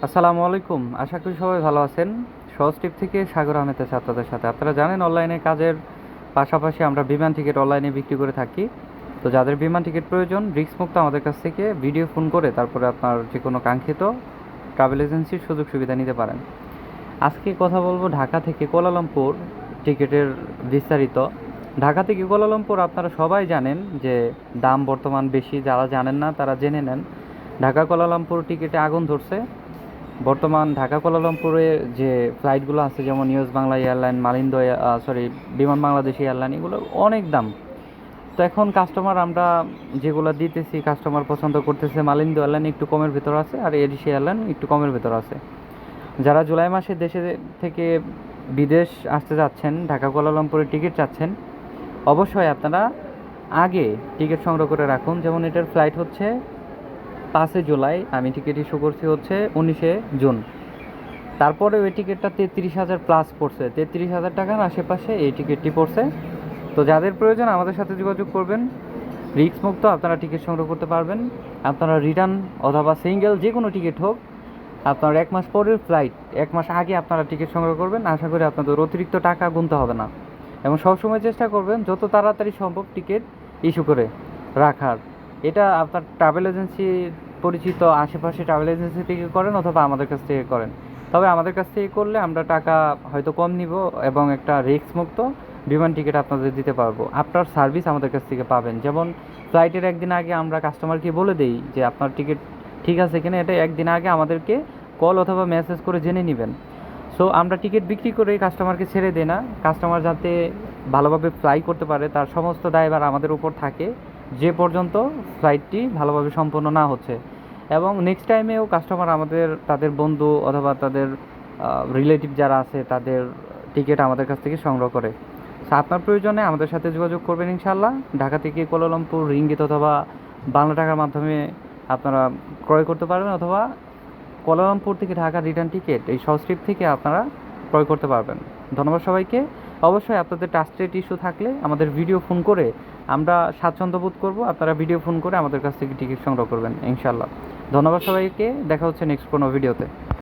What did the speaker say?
আসসালামু আলাইকুম। আশা করি সবাই ভালো আছেন। সহজ টিপ থেকে সাগর আহমেদ আছে আপনাদের সাথে। আপনারা জানেন অনলাইনে কাজের পাশাপাশি আমরা বিমান টিকিট অনলাইনে বিক্রি করে থাকি। তো যাদের বিমান টিকিট প্রয়োজন রিস্ক মুক্ত আমাদের কাছ থেকে ভিডিও ফোন করে তারপরে আপনার যে কোনো কাঙ্ক্ষিত ট্রাভেল এজেন্সির সুযোগ সুবিধা নিতে পারেন। আজকে কথা বলবো ঢাকা থেকে কুয়ালালামপুর টিকিটের বিস্তারিত। ঢাকা থেকে কুয়ালালামপুর আপনারা সবাই জানেন যে দাম বর্তমান বেশি, যারা জানেন না তারা জেনে নেন। ঢাকা কুয়ালালামপুর টিকিটে আগুন ধরছে। বর্তমান ঢাকা কুয়ালালামপুরে যে ফ্লাইটগুলো আছে যেমন ইউএস বাংলা এয়ারলাইন, মালিন্দো বিমান বাংলাদেশ এয়ারলাইন, এগুলো অনেক দাম। তো এখন কাস্টমার আমরা যেগুলো দিতেছি কাস্টমার পছন্দ করতেছে। মালিন্দো এয়ারলাইন একটু কমের ভেতর আছে আর এডিসি এয়ারলাইন একটু কমের ভেতর আছে। যারা জুলাই মাসে দেশে থেকে বিদেশ আসতে যাচ্ছেন, ঢাকা কুয়ালালামপুরের টিকিট চাচ্ছেন, অবশ্যই আপনারা আগে টিকিট সংগ্রহ করে রাখুন। যেমন এটার ফ্লাইট হচ্ছে 5 জুলাই, আমি টিকিট ইস্যু করছি হচ্ছে 19 জুন। তারপরে ওই টিকিটটা 33,000 প্লাস পড়ছে, 33,000 টাকার আশেপাশে এই টিকিটটি পড়ছে। তো যাদের প্রয়োজন আমাদের সাথে যোগাযোগ করবেন। রিস্ক মুক্ত আপনারা টিকিট সংগ্রহ করতে পারবেন। আপনারা রিটার্ন অথবা সিঙ্গেল যে কোনো টিকিট হোক, আপনার 1 মাস পরের ফ্লাইট 1 মাস আগে আপনারা টিকিট সংগ্রহ করবেন। আশা করি আপনাদের অতিরিক্ত টাকা গুনতে হবে না। এবং সবসময় চেষ্টা করবেন যত তাড়াতাড়ি সম্ভব টিকিট ইস্যু করে রাখার। এটা আপনার ট্রাভেল এজেন্সি পরিচিত আশেপাশে ট্রাভেল এজেন্সি থেকে করেন অথবা আমাদের কাছ থেকে করেন। তবে আমাদের কাছ থেকে করলে আমরা টাকা হয়তো কম নিব এবং একটা রিস্ক মুক্ত বিমান টিকিট আপনাদের দিতে পারবো। আপনার সার্ভিস আমাদের কাছ থেকে পাবেন। যেমন ফ্লাইটের একদিন আগে আমরা কাস্টমারকে বলে দেই যে আপনার টিকিট ঠিক আছে কিনা, এটা একদিন আগে আমাদেরকে কল অথবা মেসেজ করে জেনে নেবেন। সো আমরা টিকিট বিক্রি করে কাস্টমারকে ছেড়ে দিই না। কাস্টমার যাতে ভালোভাবে ফ্লাই করতে পারে তার সমস্ত দায়ভার আমাদের উপর থাকে যে পর্যন্ত ফ্লাইটটি ভালোভাবে সম্পন্ন না হচ্ছে। এবং নেক্সট টাইমেও কাস্টমার আমাদের তাদের বন্ধু অথবা তাদের রিলেটিভ যারা আছে তাদের টিকিট আমাদের কাছ থেকে সংগ্রহ করে। সো আপনার প্রয়োজনে আমাদের সাথে যোগাযোগ করবেন ইনশাল্লাহ। ঢাকা থেকে কুয়ালালামপুর রিঙ্গিত অথবা বাংলা টাকার মাধ্যমে আপনারা ক্রয় করতে পারবেন, অথবা কুয়ালালামপুর থেকে ঢাকা রিটার্ন টিকিট এই সহজ ট্রিপ থেকে আপনারা ক্রয় করতে পারবেন। ধন্যবাদ সবাইকে। অবশ্যই আপনাদের ট্রাস্টেড ইস্যু থাকলে আমাদের ভিডিও ফোন করে আমরা স্বাচ্ছন্দ্য বোধ করবো। আপনারা ভিডিও ফোন করে আমাদের কাছ থেকে টিকিট সংগ্রহ করবেন ইনশাল্লাহ। ধন্যবাদ সবাইকে। দেখা হচ্ছে নেক্সট কোনো ভিডিওতে।